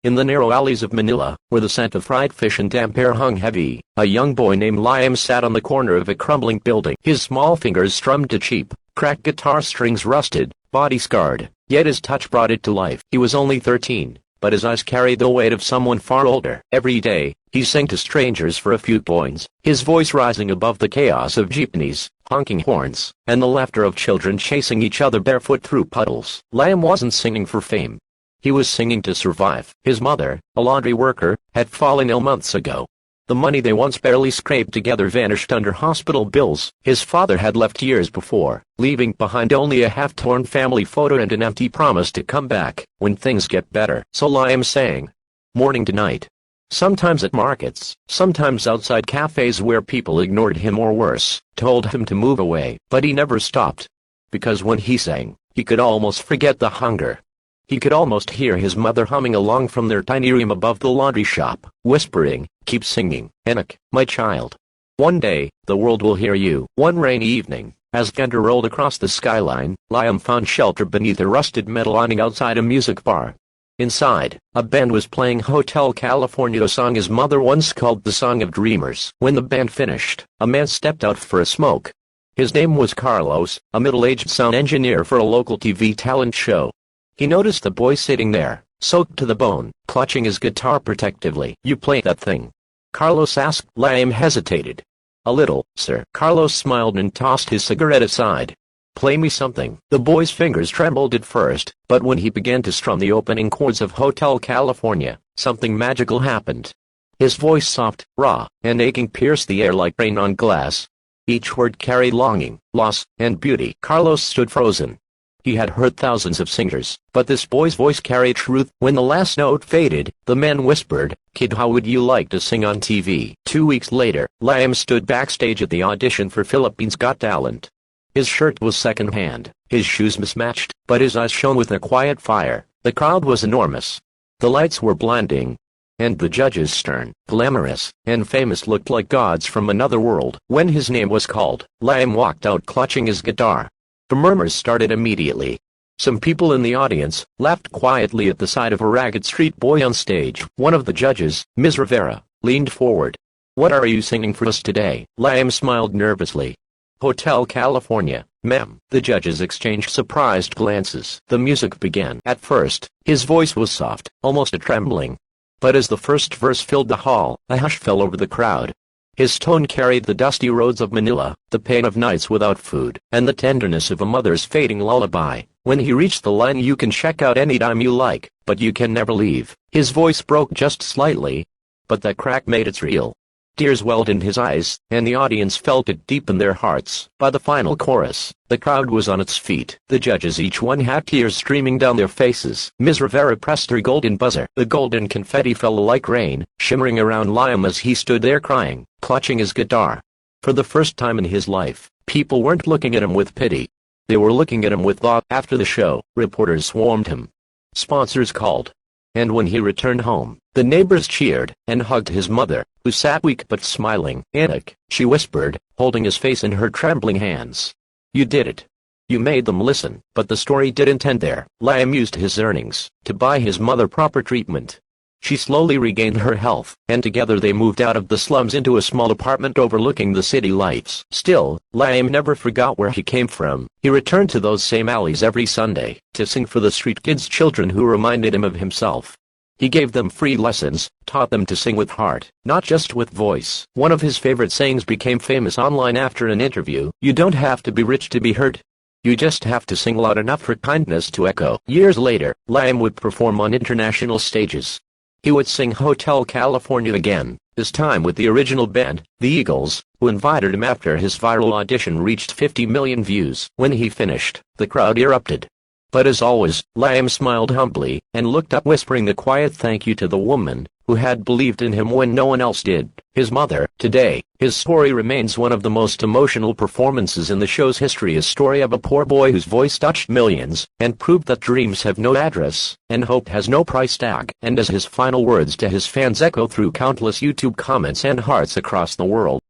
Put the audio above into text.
In the narrow alleys of Manila, where the scent of fried fish and damp air hung heavy, a young boy named Liam sat on the corner of a crumbling building. His small fingers strummed a cheap, cracked guitar strings rusted, body scarred, yet his touch brought it to life. He was only 13, but his eyes carried the weight of someone far older. Every day, he sang to strangers for a few coins, his voice rising above the chaos of jeepneys, honking horns, and the laughter of children chasing each other barefoot through puddles. Liam wasn't singing for fame. He was singing to survive. His mother, a laundry worker, had fallen ill months ago. The money they once barely scraped together vanished under hospital bills. His father had left years before, leaving behind only a half-torn family photo and an empty promise to come back when things get better. So Liam sang, morning to night. Sometimes at markets, sometimes outside cafes where people ignored him or worse, told him to move away. But he never stopped. Because when he sang, he could almost forget the hunger. He could almost hear his mother humming along from their tiny room above the laundry shop, whispering, "Keep singing, Enoch, my child. One day, the world will hear you." One rainy evening, as thunder rolled across the skyline, Liam found shelter beneath a rusted metal awning outside a music bar. Inside, a band was playing Hotel California, a song his mother once called the Song of Dreamers. When the band finished, a man stepped out for a smoke. His name was Carlos, a middle-aged sound engineer for a local TV talent show. He noticed the boy sitting there, soaked to the bone, clutching his guitar protectively. "You play that thing?" Carlos asked. Liam hesitated. "A little, sir." Carlos smiled and tossed his cigarette aside. "Play me something." The boy's fingers trembled at first, but when he began to strum the opening chords of Hotel California, something magical happened. His voice, soft, raw, and aching, pierced the air like rain on glass. Each word carried longing, loss, and beauty. Carlos stood frozen. He had heard thousands of singers, but this boy's voice carried truth. When the last note faded, the man whispered, "Kid, how would you like to sing on TV?" 2 weeks later, Liam stood backstage at the audition for Philippines Got Talent. His shirt was second-hand, his shoes mismatched, but his eyes shone with a quiet fire. The crowd was enormous. The lights were blinding. And the judges, stern, glamorous, and famous, looked like gods from another world. When his name was called, Liam walked out clutching his guitar. The murmurs started immediately. Some people in the audience laughed quietly at the sight of a ragged street boy on stage. One of the judges, Ms. Rivera, leaned forward. "What are you singing for us today?" Liam smiled nervously. "Hotel California, ma'am." The judges exchanged surprised glances. The music began. At first, his voice was soft, almost a trembling. But as the first verse filled the hall, a hush fell over the crowd. His tone carried the dusty roads of Manila, the pain of nights without food, and the tenderness of a mother's fading lullaby. When he reached the line, "You can check out anytime you like, but you can never leave," his voice broke just slightly. But that crack made it real. Tears welled in his eyes, and the audience felt it deep in their hearts. By the final chorus, the crowd was on its feet. The judges, each one had tears streaming down their faces. Ms. Rivera pressed her golden buzzer. The golden confetti fell like rain, shimmering around Liam as he stood there crying, clutching his guitar. For the first time in his life, people weren't looking at him with pity. They were looking at him with awe. After the show, reporters swarmed him. Sponsors called. And when he returned home, the neighbors cheered and hugged his mother, who sat weak but smiling. "Enoch," she whispered, holding his face in her trembling hands. "You did it. You made them listen." But the story didn't end there. Liam used his earnings to buy his mother proper treatment. She slowly regained her health, and together they moved out of the slums into a small apartment overlooking the city lights. Still, Liam never forgot where he came from. He returned to those same alleys every Sunday, to sing for the street kids, children who reminded him of himself. He gave them free lessons, taught them to sing with heart, not just with voice. One of his favorite sayings became famous online after an interview: "You don't have to be rich to be heard. You just have to sing loud enough for kindness to echo." Years later, Liam would perform on international stages. He would sing Hotel California again, this time with the original band, the Eagles, who invited him after his viral audition reached 50 million views. When he finished, the crowd erupted. But as always, Liam smiled humbly, and looked up, whispering a quiet thank you to the woman who had believed in him when no one else did, his mother. Today, his story remains one of the most emotional performances in the show's history, a story of a poor boy whose voice touched millions, and proved that dreams have no address, and hope has no price tag. And as his final words to his fans echo through countless YouTube comments and hearts across the world,